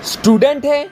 Student है,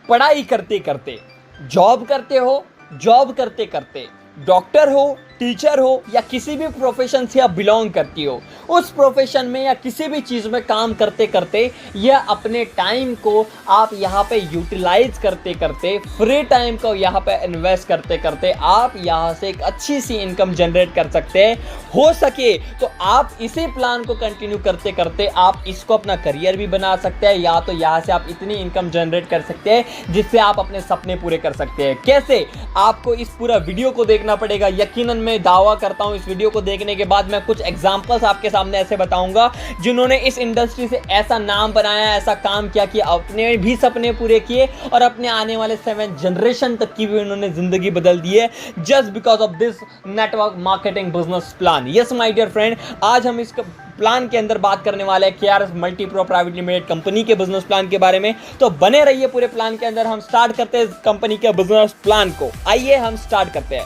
पढ़ाई करते करते, जॉब करते हो, जॉब करते करते, डॉक्टर हो, टीचर हो या किसी भी प्रोफेशन से आप बिलोंग करती हो, उस प्रोफेशन में या किसी भी चीज़ में काम करते करते या अपने टाइम को आप यहाँ पे यूटिलाइज करते करते, फ्री टाइम को यहाँ पे इन्वेस्ट करते करते आप यहाँ से एक अच्छी सी इनकम जनरेट कर सकते हैं। हो सके तो आप इसी प्लान को कंटिन्यू करते करते आप इसको अपना करियर भी बना सकते हैं, या तो यहाँ से आप इतनी इनकम जनरेट कर सकते हैं जिससे आप अपने सपने पूरे कर सकते हैं। कैसे? आपको इस पूरा वीडियो को देखना पड़ेगा। यकीनन मैं दावा करता हूं इस वीडियो को देखने के बाद मैं कुछ एग्जांपल्स आपके सामने ऐसे बताऊंगा जिन्होंने इस इंडस्ट्री से ऐसा नाम बनाया, ऐसा काम किया कि अपने भी सपने पूरे किए और अपने आने वाले 7 जनरेशन तक की भी उन्होंने जिंदगी बदल दी है, just because of this network marketing business plan. Yes my dear friend, आज हम इस प्लान के अंदर बात करने वाले हैं KRS multi pro private limited company के बिजनेस प्लान के बारे में। तो बने रहिए पूरे प्लान के अंदर। हम स्टार्ट करते हैं कंपनी के बिजनेस प्लान को। आइए हम स्टार्ट करते हैं।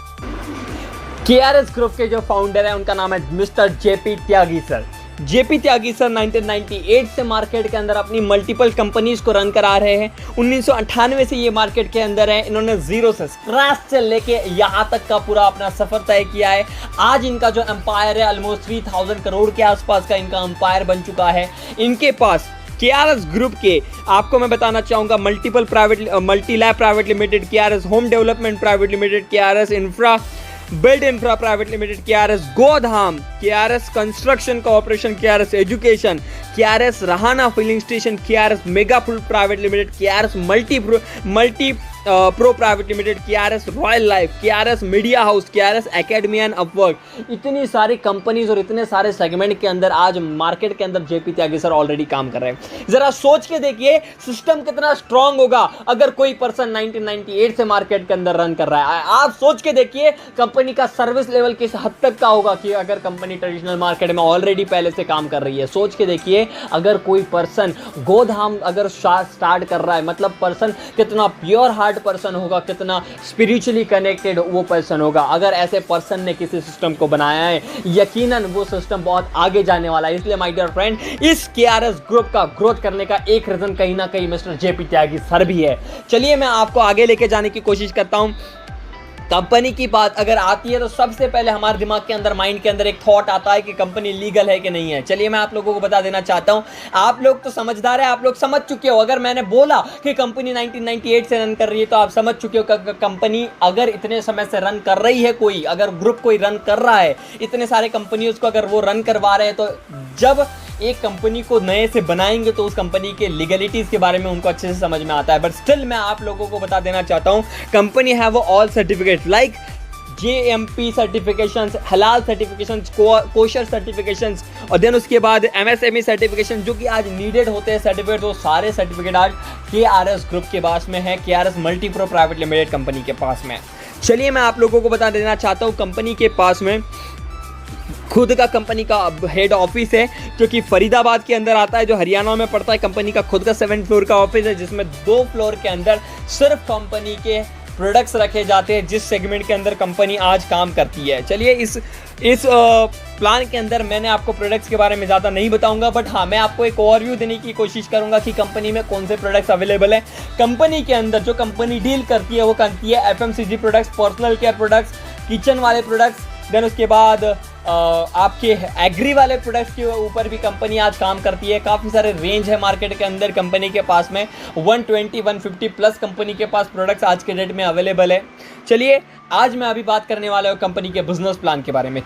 KRS ग्रुप के जो फाउंडर है उनका नाम है मिस्टर JP त्यागी सर। JP त्यागी सर 1998 से मार्केट के अंदर अपनी मल्टीपल कंपनीज को रन करा रहे हैं। 1998 से ये मार्केट के अंदर है। इन्होंने जीरो से, स्क्रैच से लेके यहाँ तक का पूरा अपना सफर तय किया है। आज इनका जो एम्पायर है ऑलमोस्ट 3000 करोड़ के आसपास का इनका एम्पायर बन चुका है। इनके पास KRS ग्रुप के आपको मैं बताना चाहूँगा multi lab private limited, KRS home development private limited, KRS infra build infra private limited, KRS Godham, KRS construction corporation, KRS education, KRS Rahana filling station, KRS mega food private limited, KRS multi pro private limited, KRS royal life, KRS media house, KRS academy and Upwork. इतनी सारी companies और इतने सारे segment के अंदर आज market के अंदर JP त्यागी सर ऑलरेडी काम कर रहे हैं। जरा सोच के देखिए सिस्टम कितना स्ट्रांग होगा अगर कोई पर्सन 1998 से मार्केट के अंदर रन कर रहा है। आप सोच के देखिए कंपनी का सर्विस लेवल किस हद तक का होगा कि अगर कंपनी ट्रेडिशनल मार्केट में ऑलरेडी पहले से काम कर रही है। सोच के देखिए अगर कोई पर्सन गोधाम अगर स्टार्ट कर रहा है, मतलब पर्सन कितना प्योर हार्ट पर्सन होगा, कितना स्पिरिचुअली कनेक्टेड वो पर्सन होगा। अगर ऐसे पर्सन ने किसी सिस्टम को बनाया है, यकीनन वो सिस्टम बहुत आगे जाने वाला है। इसलिए माय डियर फ्रेंड, इस KRS ग्रुप का ग्रोथ करने का एक रीजन कहीं ना कहीं मिस्टर JP त्यागी सर भी है। चलिए मैं आपको आगे लेके जाने की कोशिश करता हूं। कंपनी की बात अगर आती है तो सबसे पहले हमारे दिमाग के अंदर, माइंड के अंदर एक थॉट आता है कि कंपनी लीगल है कि नहीं है। चलिए मैं आप लोगों को बता देना चाहता हूं, आप लोग तो समझदार है, आप लोग समझ चुके हो। अगर मैंने बोला कि कंपनी 1998 से रन कर रही है तो आप समझ चुके हो कि कंपनी अगर इतने समय से रन कर रही है, कोई अगर ग्रुप कोई रन कर रहा है, इतने सारे कंपनी उसको अगर वो रन करवा रहे हैं, तो जब एक कंपनी को नए से बनाएंगे तो उस कंपनी के लीगलिटीज के बारे में उनको अच्छे से समझ में आता है। बट स्टिल मैं आप लोगों को बता देना चाहता हूं, कंपनी है वो all certificate like JMP certifications, हलाल सर्टिफिकेशंस, कोशर सर्टिफिकेशंस और देन उसके बाद MSME सर्टिफिकेशन जो कि आज नीडेड होते हैं सर्टिफिकेट, वो सारे सर्टिफिकेट आज KRS ग्रुप के पास में है, KRS multi pro private limited company के पास में। चलिए मैं आप लोगों को बता देना चाहता हूँ, कंपनी के पास में खुद का कंपनी का हेड ऑफिस है जो कि फरीदाबाद के अंदर आता है, जो हरियाणा में पड़ता है। कंपनी का खुद का 7 फ्लोर का ऑफिस है जिसमें 2 फ्लोर के अंदर सिर्फ कंपनी के प्रोडक्ट्स रखे जाते हैं जिस सेगमेंट के अंदर कंपनी आज काम करती है। चलिए इस प्लान के अंदर मैंने आपको प्रोडक्ट्स के बारे में ज़्यादा नहीं बताऊंगा, बट हाँ मैं आपको एक ओवरव्यू देने की कोशिश करूंगा कि कंपनी में कौन से प्रोडक्ट्स अवेलेबल है। कंपनी के अंदर जो कंपनी डील करती है वो करती है FMCG products, personal care products, kitchen वाले प्रोडक्ट्स, देन उसके बाद आपके एग्री वाले प्रोडक्ट्स के ऊपर भी कंपनी आज काम करती है। काफ़ी सारे रेंज है मार्केट के अंदर कंपनी के पास में, 120-150 प्लस कंपनी के पास प्रोडक्ट्स आज के डेट में अवेलेबल है। चलिए आज मैं अभी बात करने वाला हूँ कंपनी के बिजनेस प्लान के बारे में।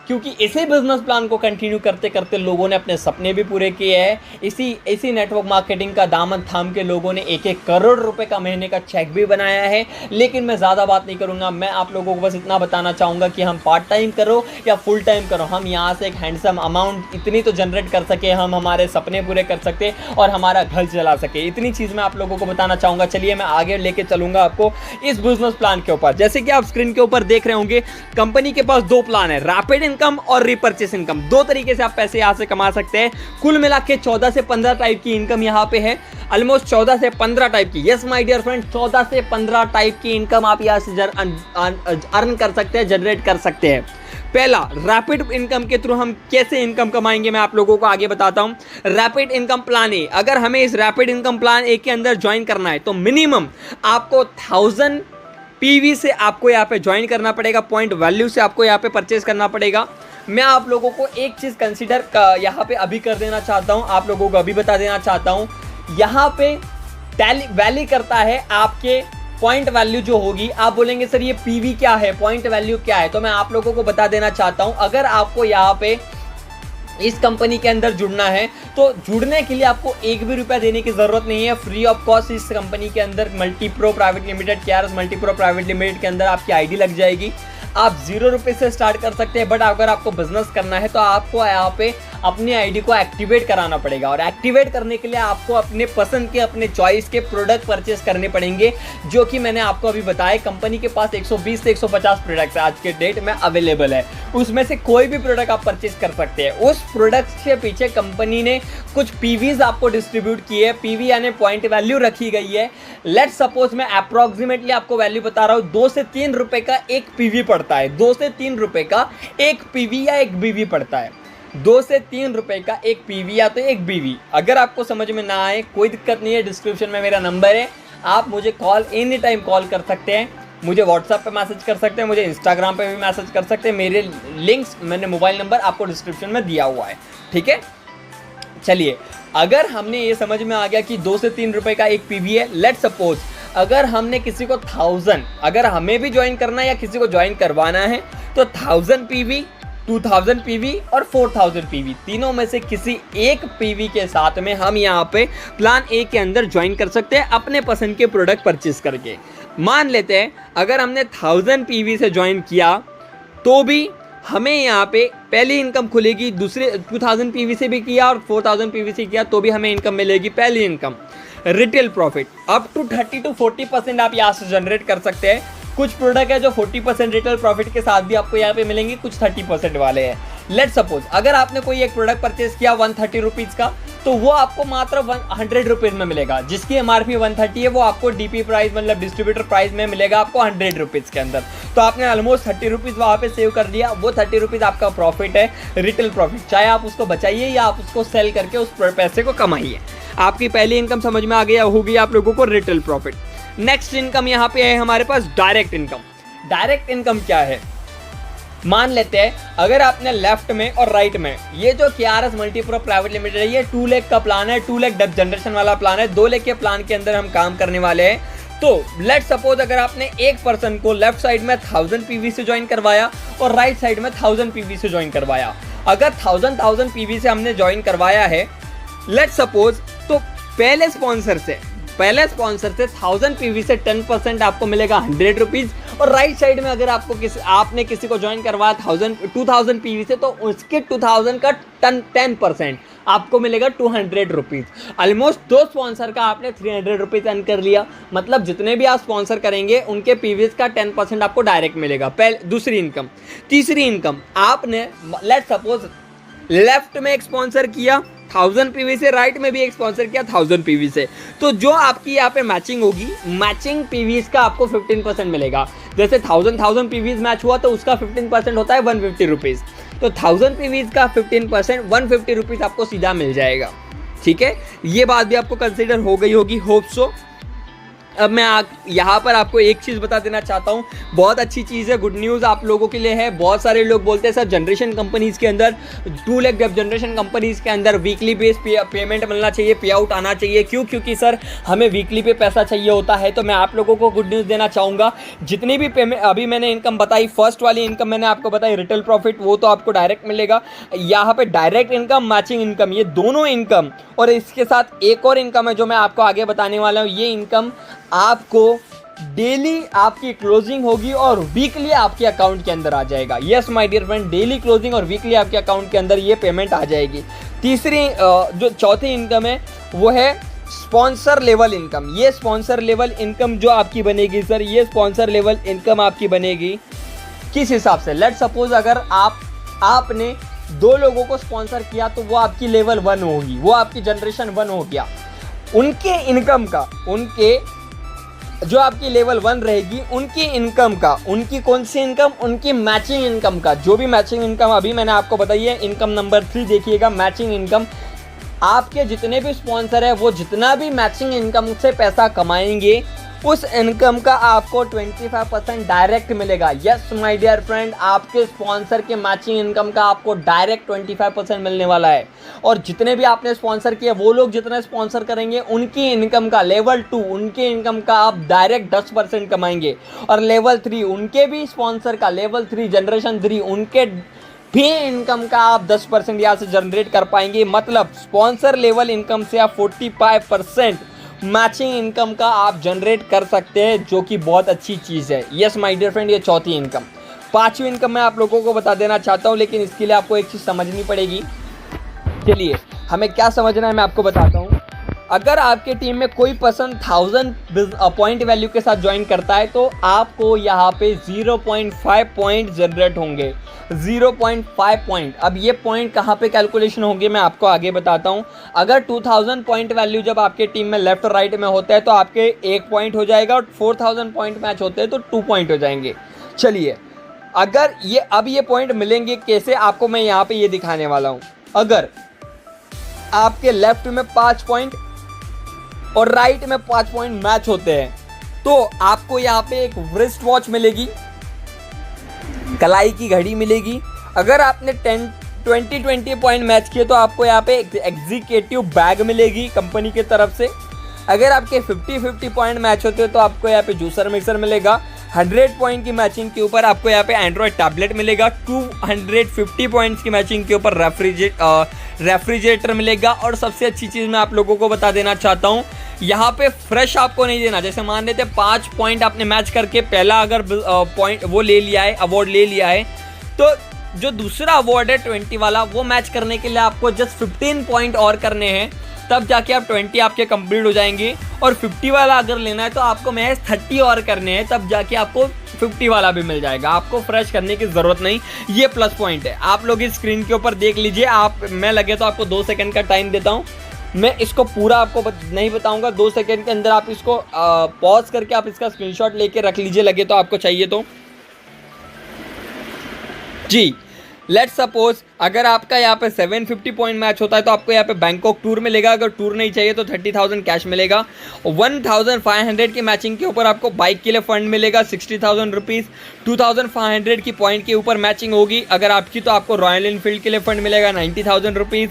क्योंकि इसी बिजनेस प्लान को कंटिन्यू करते करते लोगों ने अपने सपने भी पूरे किए हैं। इसी नेटवर्क मार्केटिंग का दामन थाम के लोगों ने 1-1 करोड़ रुपए का महीने का चेक भी बनाया है। लेकिन मैं ज़्यादा बात नहीं करूँगा, मैं आप लोगों को बस इतना बताना चाहूँगा कि हम पार्ट टाइम करो या फुल टाइम करो, हम यहाँ से एक हैंडसम अमाउंट इतनी तो जनरेट कर सके, हम हमारे सपने पूरे कर सकते और हमारा घर चला सके। इतनी चीज़ मैं आप लोगों को बताना चाहूँगा। चलिए मैं आगे लेके चलूँगा आपको इस बिजनेस प्लान के ऊपर। जैसे कि आप स्क्रीन के ऊपर देख रहे होंगे, कंपनी के पास 2 प्लान है, रैपिड इनकम और रिपर्चेस इनकम। 2 तरीके से आप पैसे यहाँ से कमा सकते हैं। कुल मिला के 14 से 15 टाइप की इनकम यहाँ पे है, ऑलमोस्ट 14 से 15 टाइप की। यस माय डियर फ्रेंड, 14 से 15 टाइप की इनकम आप यहाँ से अर्न कर सकते हैं, जनरेट कर सकते हैं। पहला, रैपिड इनकम के थ्रू हम कैसे इनकम कमाएंगे मैं आप लोगों को आगे बताता हूं। रैपिड इनकम प्लान ए, अगर हमें इस रैपिड इनकम प्लान ए के अंदर ज्वाइन करना है तो मिनिमम आपको 1000 पीवी से आपको यहाँ पे ज्वाइन करना पड़ेगा, पॉइंट वैल्यू से आपको यहाँ पे परचेज करना पड़ेगा। मैं आप लोगों को एक चीज़ कंसीडर यहाँ पे अभी कर देना चाहता हूँ, आप लोगों को अभी बता देना चाहता हूँ, यहाँ पे वैली करता है आपके पॉइंट वैल्यू जो होगी। आप बोलेंगे सर ये पीवी क्या है, पॉइंट वैल्यू क्या है, तो मैं आप लोगों को बता देना चाहता हूं, अगर आपको यहाँ पे इस कंपनी के अंदर जुड़ना है तो जुड़ने के लिए आपको एक भी रुपया देने की जरूरत नहीं है, फ्री ऑफ कॉस्ट इस कंपनी के अंदर multipro private limited, KRS multipro private limited के अंदर आपकी आईडी लग जाएगी। आप 0 रुपये से स्टार्ट कर सकते हैं, बट अगर आपको बिजनेस करना है तो आपको यहाँ पे अपनी आईडी को एक्टिवेट कराना पड़ेगा, और एक्टिवेट करने के लिए आपको अपने पसंद के, अपने चॉइस के प्रोडक्ट परचेस करने पड़ेंगे, जो कि मैंने आपको अभी बताया। कंपनी के पास 120 से 150 प्रोडक्ट्स आज के डेट में अवेलेबल है, उसमें से कोई भी प्रोडक्ट आप परचेस कर सकते हैं। उस प्रोडक्ट के पीछे कंपनी ने कुछ पीवीज आपको डिस्ट्रीब्यूट किए हैं, पीवी यानी पॉइंट वैल्यू रखी गई है। लेट्स सपोज मैं अप्रोक्सीमेटली आपको वैल्यू बता रहा हूँ, 2 से 3 रुपए का एक पीवी पड़ता है, 2 से 3 रुपए का एक पीवी या एक बीवी पड़ता है, 2 से 3 रुपए का एक पीवी या तो एक बीवी। अगर आपको समझ में ना आए कोई दिक्कत नहीं है, डिस्क्रिप्शन में मेरा नंबर है, आप मुझे कॉल एनी टाइम कॉल कर सकते हैं, मुझे व्हाट्सएप पे मैसेज कर सकते हैं, मुझे इंस्टाग्राम पे भी मैसेज कर सकते हैं। मेरे लिंक्स, मैंने मोबाइल नंबर आपको डिस्क्रिप्शन में दिया हुआ है, ठीक है। चलिए, अगर हमने ये समझ में आ गया कि 2 से 3 रुपए का एक पीवी है, लेट्स सपोज अगर हमने किसी को 1000, अगर हमें भी ज्वाइन करना है या किसी को ज्वाइन करवाना है तो 1000 पीवी, 2000 पीवी और 4000 पीवी, तीनों में से किसी एक पीवी के साथ में हम यहाँ पे प्लान ए के अंदर ज्वाइन कर सकते हैं अपने पसंद के प्रोडक्ट परचेस करके। मान लेते हैं अगर हमने 1000 पीवी से ज्वाइन किया तो भी हमें यहाँ पे पहली इनकम खुलेगी, दूसरे 2000 पीवी से भी किया और 4000 पीवी से किया तो भी हमें इनकम मिलेगी, पहली income. Retail profit up to 30 to 40% आप यहाँ से जनरेट कर सकते हैं। कुछ प्रोडक्ट है जो 40% रिटेल प्रॉफिट के साथ भी आपको यहाँ पे मिलेंगे, कुछ 30% वाले हैं। लेट्स सपोज अगर आपने कोई एक प्रोडक्ट परचेस किया 130 रुपीज़ का, तो वो आपको मात्र 100 रुपीज़ में मिलेगा, जिसकी एमआरपी 130 है वो आपको डीपी प्राइस मतलब डिस्ट्रीब्यूटर प्राइस में मिलेगा आपको 100 रुपीज़ के अंदर। तो आपने ऑलमोस्ट 30 रुपीज़ वहाँ पे सेव कर दिया, वो 30 रुपीज़ आपका प्रॉफिट है, रिटेल प्रॉफिट। चाहे आप उसको बचाइए या आप उसको सेल करके उस पैसे को कमाइए। आपकी पहली इनकम समझ में आ गया होगी आप लोगों को, रिटेल प्रॉफिट। नेक्स्ट इनकम यहाँ पे है हमारे पास डायरेक्ट इनकम। डायरेक्ट इनकम क्या है, मान लेते हैं अगर आपने लेफ्ट में और राइट में, ये जो केआरएस मल्टीप्रो प्राइवेट लिमिटेड है ये 2 लाख का प्लान है, 2 लाख डेप्थ जनरेशन वाला प्लान है, 2 लाख के प्लान के अंदर हम काम करने वाले हैं। तो लेट्स सपोज अगर आपने एक पर्सन को लेफ्ट साइड में 1000 पीवी से ज्वाइन करवाया और राइट साइड में 1000 पीवी से ज्वाइन करवाया, अगर 1000 पीवी से हमने ज्वाइन करवाया है लेट्स सपोज, तो पहले स्पॉन्सर से 1000 पीवी से 10% आपको मिलेगा 100 रुपीज़, और राइट साइड में अगर आपने किसी को ज्वाइन करवाया 2000 पीवी से तो उसके 2000 का 10% आपको मिलेगा 200 रुपीज़। ऑलमोस्ट 2 स्पॉन्सर का आपने 300 रुपीज़ अर्न कर लिया, मतलब जितने भी आप स्पॉन्सर करेंगे उनके पीवीज का 10% आपको डायरेक्ट मिलेगा। दूसरी इनकम। तीसरी इनकम, आपने लेट्स सपोज लेफ्ट में एक स्पॉन्सर किया 1000 पीवी से, राइट में भी एक स्पॉन्सर किया 1000 पीवी से, तो जो आपकी यहाँ पे मैचिंग होगी, मैचिंग पीवीज का आपको 15% मिलेगा। जैसे 1000 पीवीज मैच हुआ तो उसका 15% होता है 150 रुपीज़, तो 1000 पीवीज का 15% 150 रुपीज़ आपको सीधा मिल जाएगा। ठीक है, ये बात भी आपको कंसिडर हो गई होगी, होप सो। अब मैं यहाँ पर आपको एक चीज़ बता देना चाहता हूँ, बहुत अच्छी चीज़ है, गुड न्यूज़ आप लोगों के लिए है। बहुत सारे लोग बोलते हैं सर जनरेशन कंपनीज़ के अंदर 2 लाख डेप्थ जनरेशन कंपनीज़ के अंदर वीकली बेस पेमेंट मिलना चाहिए, पे आउट आना चाहिए, क्यों? क्योंकि सर हमें वीकली पे पैसा चाहिए होता है। तो मैं आप लोगों को गुड न्यूज़ देना चाहूँगा, जितनी भी पेमेंट अभी मैंने इनकम बताई, फर्स्ट वाली इनकम मैंने आपको बताई रिटेल प्रॉफिट, वो तो आपको डायरेक्ट मिलेगा। यहाँ पर डायरेक्ट इनकम, मैचिंग इनकम, ये दोनों इनकम, और इसके साथ एक और इनकम है जो मैं आपको आगे बताने वाला हूँ। ये इनकम आपको डेली आपकी क्लोजिंग होगी और वीकली आपके अकाउंट के अंदर आ जाएगा। Yes my dear friend, daily closing और वीकली आपके अकाउंट के अंदर ये पेमेंट आ जाएगी। तीसरी जो चौथी इनकम है वो है स्पॉन्सर लेवल इनकम। ये स्पॉन्सर लेवल इनकम जो आपकी बनेगी सर, ये स्पॉन्सर लेवल इनकम आपकी बनेगी किस हिसाब से? लेट्स सपोज अगर आपने 2 लोगों को स्पॉन्सर किया तो वो आपकी लेवल 1 होगी, वो आपकी जनरेशन 1 हो गया। उनके इनकम का, उनके जो आपकी लेवल 1 रहेगी उनकी इनकम का, उनकी कौन सी इनकम, उनकी मैचिंग इनकम का, जो भी मैचिंग इनकम अभी मैंने आपको बताई है। इनकम नंबर 3 देखिएगा, मैचिंग इनकम। आपके जितने भी स्पॉन्सर है वो जितना भी मैचिंग इनकम से पैसा कमाएंगे उस इनकम का आपको 25% डायरेक्ट मिलेगा। यस माय डियर फ्रेंड, आपके स्पॉन्सर के मैचिंग इनकम का आपको डायरेक्ट 25% मिलने वाला है। और जितने भी आपने स्पॉन्सर किए वो लोग जितना स्पॉन्सर करेंगे उनकी इनकम का, लेवल 2 उनके इनकम का आप डायरेक्ट 10% कमाएंगे। और लेवल 3 उनके भी स्पॉन्सर का, लेवल 3 जनरेशन 3 उनके भी इनकम का आप 10% यहाँ से जनरेट कर पाएंगे। मतलब स्पॉन्सर लेवल इनकम से आप 45% मैचिंग इनकम का आप जनरेट कर सकते हैं, जो कि बहुत अच्छी चीज़ है। यस माय डियर फ्रेंड, ये चौथी इनकम। पांचवी इनकम मैं आप लोगों को बता देना चाहता हूँ, लेकिन इसके लिए आपको एक चीज़ समझनी पड़ेगी। चलिए, हमें क्या समझना है मैं आपको बताता हूँ। अगर आपके टीम में कोई पर्सन 1000 पॉइंट वैल्यू के साथ ज्वाइन करता है तो आपको यहाँ पे 0.5 पॉइंट जनरेट होंगे। 0.5 पॉइंट। अब ये पॉइंट कहाँ पे कैलकुलेशन होंगे मैं आपको आगे बताता हूँ। अगर 2000 पॉइंट वैल्यू जब आपके टीम में लेफ्ट और राइट में होता है तो आपके 1 पॉइंट हो जाएगा, और 4000 पॉइंट मैच होते हैं तो 2 पॉइंट हो जाएंगे। चलिए, अगर ये अब ये पॉइंट मिलेंगे कैसे, आपको मैं यहाँ पे ये दिखाने वाला हूँ। अगर आपके लेफ्ट में 5 पॉइंट और राइट में 5 पॉइंट मैच होते हैं तो आपको यहाँ पे एक रिस्ट वॉच मिलेगी, कलाई की घड़ी मिलेगी। अगर आपने 20 पॉइंट मैच किए तो आपको यहाँ पे एग्जीक्यूटिव बैग मिलेगी कंपनी की तरफ से। अगर आपके 50 पॉइंट मैच होते हैं तो आपको यहाँ पे जूसर मिक्सर मिलेगा। 100 पॉइंट की मैचिंग के ऊपर आपको यहाँ पे एंड्रॉयड टैबलेट मिलेगा। 250 पॉइंट्स की मैचिंग के ऊपर रेफ्रिजरेटर मिलेगा। और सबसे अच्छी चीज़ मैं आप लोगों को बता देना चाहता हूँ, यहाँ पे फ्रेश आपको नहीं देना। जैसे मान लेते 5 पॉइंट आपने मैच करके पहला अगर पॉइंट वो ले लिया है, अवार्ड ले लिया है, तो जो दूसरा अवार्ड है 20 वाला वो मैच करने के लिए आपको जस्ट 15 पॉइंट और करने हैं, तब जाके आप 20 आपके कंप्लीट हो जाएंगे। और 50 वाला अगर लेना है तो आपको महज 30 और करने हैं, तब जाके आपको 50 वाला भी मिल जाएगा। आपको फ्रेश करने की ज़रूरत नहीं। ये प्लस पॉइंट है। आप लोग इस स्क्रीन के ऊपर देख लीजिए। मैं लगे तो आपको 2 सेकंड का टाइम देता हूँ। मैं इसको पूरा आपको नहीं बताऊंगा। 2 सेकंड के अंदर आप इसको पॉज करके आप इसका स्क्रीनशॉट लेके रख लीजिए, लगे तो आपको चाहिए तो। जी, लेट्स सपोज अगर आपका यहाँ पे 750 पॉइंट मैच होता है तो आपको यहाँ पे बैंकॉक टूर मिलेगा। अगर टूर नहीं चाहिए तो 30,000 कैश मिलेगा। 1500 की मैचिंग के ऊपर आपको बाइक के लिए फंड मिलेगा 60,000 रुपीज़। 2500 की पॉइंट के ऊपर मैचिंग होगी अगर आपकी, तो आपको रॉयल एनफील्ड के लिए फंड मिलेगा 90,000 रुपीज़।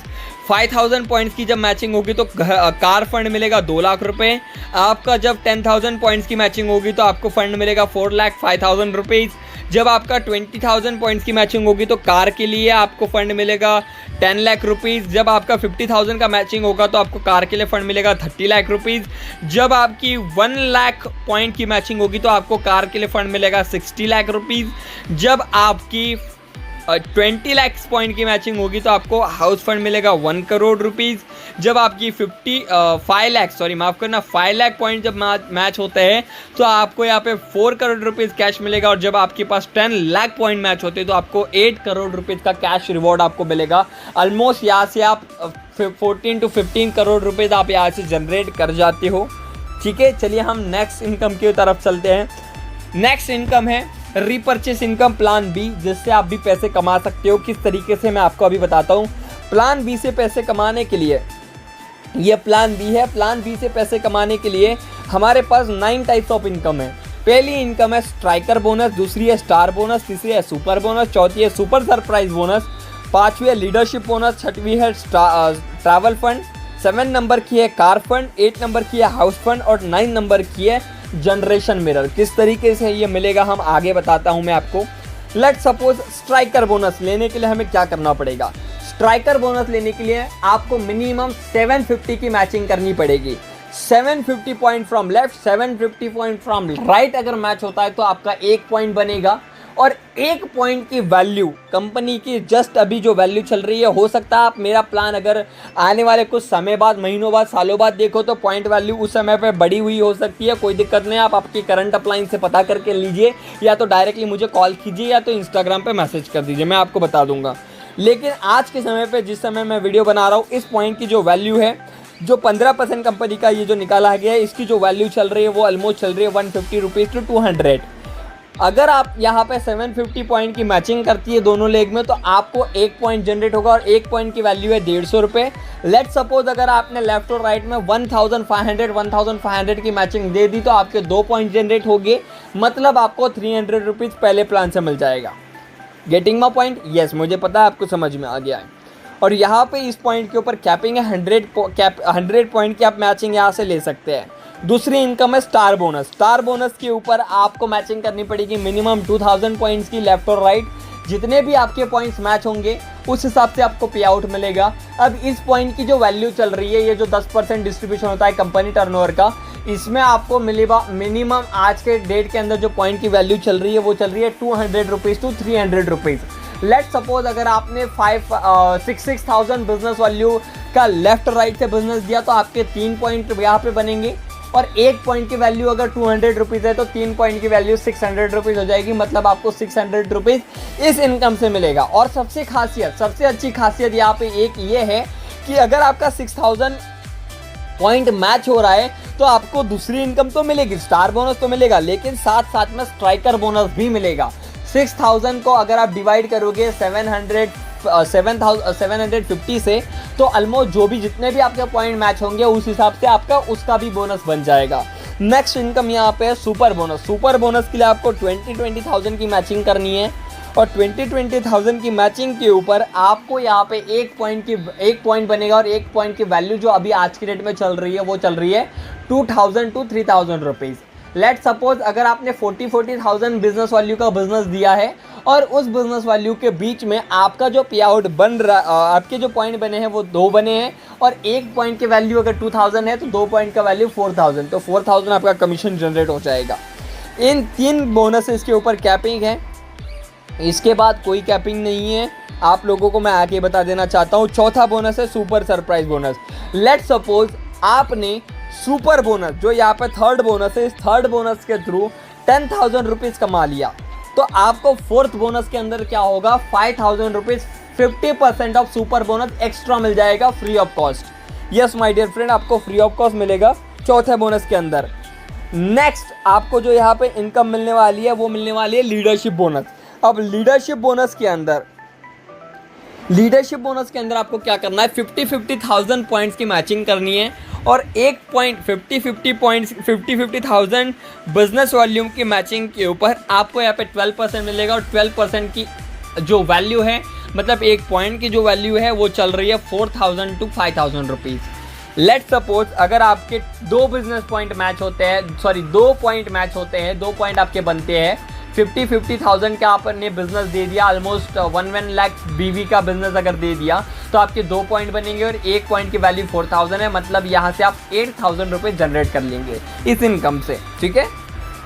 5000 पॉइंट्स की जब मैचिंग होगी तो कार फंड मिलेगा 2 लाख रुपए। आपका जब 10,000 पॉइंट्स की मैचिंग होगी तो आपको फंड मिलेगा 4,05,000 रुपीज़। जब आपका 20,000 पॉइंट्स की मैचिंग होगी तो कार के लिए आपको फंड मिलेगा 10 लाख रुपीज़। जब आपका 50,000 का मैचिंग होगा तो आपको कार के लिए फंड मिलेगा 30 लाख रुपीज़। जब आपकी 1 लाख पॉइंट की मैचिंग होगी तो आपको कार के लिए फंड मिलेगा 60 लाख रुपीज़। जब आपकी 20 लाख पॉइंट की मैचिंग होगी तो आपको हाउस फंड मिलेगा 1 करोड़ रुपीज़। जब आपकी 5 लाख पॉइंट जब मैच होते हैं तो आपको यहाँ पे 4 करोड़ रुपीज़ कैश मिलेगा। और जब आपके पास 10 लाख पॉइंट मैच होते हैं तो आपको 8 करोड़ रुपीज़ का कैश रिवॉर्ड आपको मिलेगा। ऑलमोस्ट यहाँ से आप 14 to 15 करोड़ रुपीज़ आप यहाँ से जनरेट कर जाते हो। ठीक है, चलिए हम नेक्स्ट इनकम की तरफ चलते हैं। नेक्स्ट इनकम है रीपर्चेस इनकम, प्लान बी, जिससे आप भी पैसे कमा सकते हो। किस तरीके से मैं आपको अभी बताता हूँ। प्लान बी से पैसे कमाने के लिए, ये प्लान बी है। प्लान बी से पैसे कमाने के लिए हमारे पास 9 टाइप्स ऑफ इनकम है। पहली इनकम है स्ट्राइकर बोनस, दूसरी है स्टार बोनस, तीसरी है सुपर बोनस, चौथी है सुपर सरप्राइज बोनस, पांचवी है लीडरशिप बोनस, छठवीं है ट्रैवल फंड, 7 नंबर की है कार फंड, 8 नंबर की है हाउस फंड और 9 नंबर की है जनरेशन मिरर। किस तरीके से ये मिलेगा हम आगे बताता हूं मैं आपको। लेट्स सपोज स्ट्राइकर बोनस लेने के लिए हमें क्या करना पड़ेगा। स्ट्राइकर बोनस लेने के लिए आपको मिनिमम 750 की मैचिंग करनी पड़ेगी। 750 point from left, 750 point from right अगर मैच होता है तो आपका 1 पॉइंट बनेगा। और 1 पॉइंट की वैल्यू कंपनी की जस्ट अभी जो वैल्यू चल रही है, हो सकता है आप मेरा प्लान अगर आने वाले कुछ समय बाद, महीनों बाद, सालों बाद देखो तो पॉइंट वैल्यू उस समय पे बढ़ी हुई हो सकती है। कोई दिक्कत नहीं, आप आपकी करंट अपलाइन से पता करके लीजिए, या तो डायरेक्टली मुझे कॉल कीजिए या तो इंस्टाग्राम पे मैसेज कर दीजिए, मैं आपको बता दूंगा। लेकिन आज के समय पे जिस समय मैं वीडियो बना रहा हूँ, इस पॉइंट की जो वैल्यू है जो 15% कंपनी का ये जो निकाला गया है, इसकी जो वैल्यू चल रही है वो ऑलमोस्ट चल रही है 150 रुपीज़ टू 200। अगर आप यहाँ पे 750 पॉइंट की मैचिंग करती है दोनों लेग में, तो आपको 1 पॉइंट जनरेट होगा और 1 पॉइंट की वैल्यू है 150 रुपये। लेट सपोज अगर आपने लेफ्ट और राइट में 1500 की मैचिंग दे दी, तो आपके 2 पॉइंट जनरेट होंगे, मतलब आपको 300 रुपीज़ पहले प्लान से मिल जाएगा। Getting my point? यस, मुझे पता है आपको समझ में आ गया है। और यहाँ पे इस पॉइंट के ऊपर कैपिंग है 100 पॉइंट की, आप मैचिंग यहाँ से ले सकते हैं। दूसरी इनकम है स्टार बोनस। स्टार बोनस के ऊपर आपको मैचिंग करनी पड़ेगी मिनिमम 2000 पॉइंट्स की लेफ्ट और राइट। जितने भी आपके पॉइंट्स मैच होंगे उस हिसाब से आपको पे आउट मिलेगा। अब इस पॉइंट की जो वैल्यू चल रही है, ये जो 10% डिस्ट्रीब्यूशन होता है कंपनी टर्नओवर का, इसमें आपको मिलेगा मिनिमम आज के डेट के अंदर जो पॉइंट की वैल्यू चल रही है वो चल रही है 200 rupees to 300 rupees. Let suppose अगर आपने 6,000 बिजनेस वैल्यू का लेफ्ट राइट से बिजनेस दिया, तो आपके 3 पॉइंट यहाँ पे बनेंगे, और 1 पॉइंट की वैल्यू अगर 200 रुपीज़ है तो 3 पॉइंट की वैल्यू 600 रुपीज़ हो जाएगी, मतलब आपको 600 रुपीज़ इस इनकम से मिलेगा। और सबसे अच्छी खासियत यहाँ पे एक ये है कि अगर आपका 6000 पॉइंट मैच हो रहा है तो आपको दूसरी इनकम तो मिलेगी, स्टार बोनस तो मिलेगा, लेकिन साथ साथ में स्ट्राइकर बोनस भी मिलेगा। 6000 को अगर आप डिवाइड करोगे 750 से, तो ऑलमोस्ट जो भी जितने भी आपके पॉइंट मैच होंगे उस हिसाब से आपका उसका भी बोनस बन जाएगा। नेक्स्ट इनकम यहाँ पे है सुपर बोनस। सुपर बोनस के लिए आपको 20,000 की मैचिंग करनी है, और 20,000 की मैचिंग के ऊपर आपको यहाँ पे 1 पॉइंट बनेगा, और 1 पॉइंट की वैल्यू जो अभी आज की डेट में चल रही है वो चल रही है 2000 टू 3000 रुपीज़। लेट सपोज अगर आपने 40,000 बिजनेस वैल्यू का बिजनेस दिया है, और उस बिजनेस वैल्यू के बीच में आपका जो पे आउट बन रहा, आपके जो पॉइंट बने हैं वो 2 बने हैं, और 1 पॉइंट की वैल्यू अगर 2000 है तो 2 पॉइंट का वैल्यू 4000, तो 4000 आपका कमीशन जनरेट हो जाएगा। इन 3 बोनसेस के ऊपर कैपिंग है, इसके बाद कोई कैपिंग नहीं है। आप लोगों को मैं आगे बता देना चाहता हूँ। चौथा बोनस है super surprise bonus. Let suppose आपने सुपर बोनस, जो यहाँ पे थर्ड बोनस है, इस थर्ड बोनस के थ्रू 10,000 रुपीज़ कमा लिया, तो आपको फोर्थ बोनस के अंदर क्या होगा, 5,000 rupees 50% off super bonus extra मिल जाएगा free of cost. Yes my dear friend, आपको फ्री ऑफ कॉस्ट मिलेगा चौथे बोनस के अंदर। नेक्स्ट आपको जो यहाँ पे इनकम मिलने वाली है वो मिलने वाली है लीडरशिप बोनस। अब लीडरशिप बोनस के अंदर आपको क्या करना है, 50,000 पॉइंट्स की मैचिंग करनी है, और 50,000 बिजनेस वॉल्यूम की मैचिंग के ऊपर आपको यहाँ पे 12% मिलेगा, और 12% की जो वैल्यू है, मतलब 1 पॉइंट की जो वैल्यू है वो चल रही है 4,000 टू 5,000 रुपीज़। लेट सपोज अगर आपके 2 बिजनेस पॉइंट मैच होते हैं, 2 पॉइंट मैच होते हैं, 2 पॉइंट आपके बनते हैं, 50,000 का आपने बिजनेस दे दिया, ऑलमोस्ट 1 लाख बीवी का बिजनेस अगर दे दिया, तो आपके 2 पॉइंट बनेंगे, और 1 पॉइंट की वैल्यू 4000 है, मतलब यहाँ से आप 8,000 रुपये जनरेट कर लेंगे इस इनकम से। ठीक है।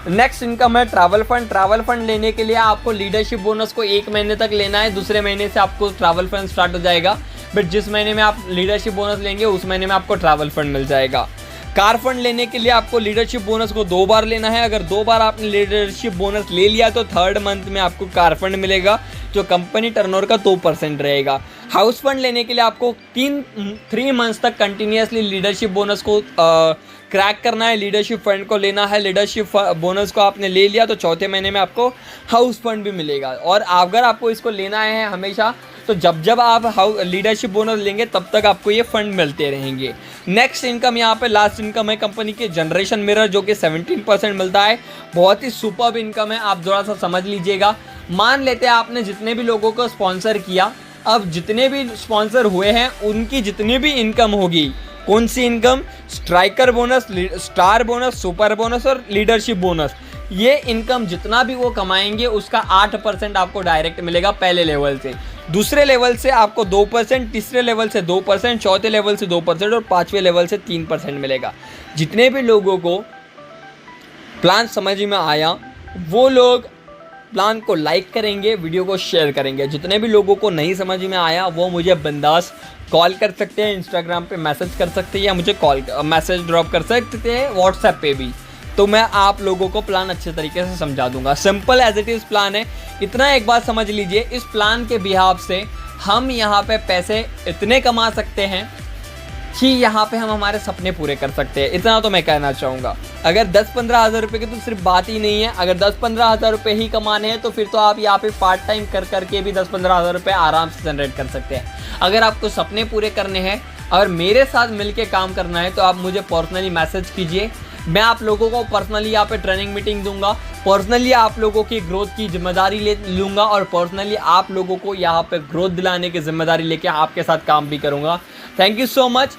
नेक्स्ट इनकम है ट्रैवल फंड। ट्रैवल फंड लेने के लिए आपको लीडरशिप बोनस को 1 महीने तक लेना है, दूसरे महीने से आपको ट्रैवल फंड स्टार्ट हो जाएगा, बट जिस महीने में आप लीडरशिप बोनस लेंगे उस महीने में आपको ट्रैवल फंड मिल जाएगा। कार फंड लेने के लिए आपको लीडरशिप बोनस को 2 बार लेना है। अगर 2 बार आपने लीडरशिप बोनस ले लिया तो थर्ड मंथ में आपको कार फंड मिलेगा, जो कंपनी टर्नओवर का 2% रहेगा। हाउस फंड लेने के लिए आपको 3 मंथ्स तक कंटिन्यूसली लीडरशिप बोनस को क्रैक करना है, लीडरशिप फंड को लेना है। लीडरशिप बोनस को आपने ले लिया तो चौथे महीने में आपको हाउस फंड भी मिलेगा। और अगर आपको इसको लेना है हमेशा, तो जब आप लीडरशिप बोनस लेंगे तब तक आपको ये फंड मिलते रहेंगे। नेक्स्ट इनकम यहाँ पे लास्ट इनकम है कंपनी के जनरेशन मिरर, जो कि 17% मिलता है। बहुत ही सुपर्ब इनकम है, आप थोड़ा सा समझ लीजिएगा। मान लेते हैं आपने जितने भी लोगों को स्पॉन्सर किया, अब जितने भी स्पॉन्सर हुए हैं उनकी जितनी भी इनकम होगी, कौन सी income, striker bonus, star bonus, super bonus और लीडरशिप बोनस, ये इनकम जितना भी वो कमाएंगे उसका 8% आपको डायरेक्ट मिलेगा पहले लेवल से। दूसरे लेवल से आपको 2%, तीसरे लेवल से 2%, चौथे लेवल से 2% और 5वें लेवल से 3% मिलेगा। जितने भी लोगों को प्लान समझ में आया वो लोग प्लान को लाइक करेंगे, वीडियो को शेयर करेंगे। जितने भी लोगों को नहीं समझ में आया वो मुझे बिंदास कॉल कर सकते हैं, इंस्टाग्राम पे मैसेज कर सकते हैं, या मुझे मैसेज ड्रॉप कर सकते हैं व्हाट्सएप पे भी, तो मैं आप लोगों को प्लान अच्छे तरीके से समझा दूंगा। Simple as it is plan है। इतना एक बात समझ लीजिए, इस प्लान के बिहाफ से हम यहाँ पे पैसे इतने कमा सकते हैं कि यहाँ पे हम हमारे सपने पूरे कर सकते हैं। इतना तो मैं कहना चाहूँगा। अगर 10-15 हज़ार रुपये की तो सिर्फ बात ही नहीं है, अगर 10-15 हज़ार रुपये ही कमाने हैं तो फिर तो आप यहाँ पे पार्ट टाइम कर करके भी 10-15 हज़ार रुपये आराम से जनरेट कर सकते हैं। अगर आपको सपने पूरे करने हैं और मेरे साथ मिलके काम करना है तो आप मुझे पर्सनली मैसेज कीजिए। मैं आप लोगों को पर्सनली यहाँ पे ट्रेनिंग मीटिंग दूंगा, पर्सनली आप लोगों की ग्रोथ की जिम्मेदारी ले लूँगा और पर्सनली आप लोगों को यहाँ पे ग्रोथ दिलाने की जिम्मेदारी लेके आपके साथ काम भी करूँगा। Thank you so much.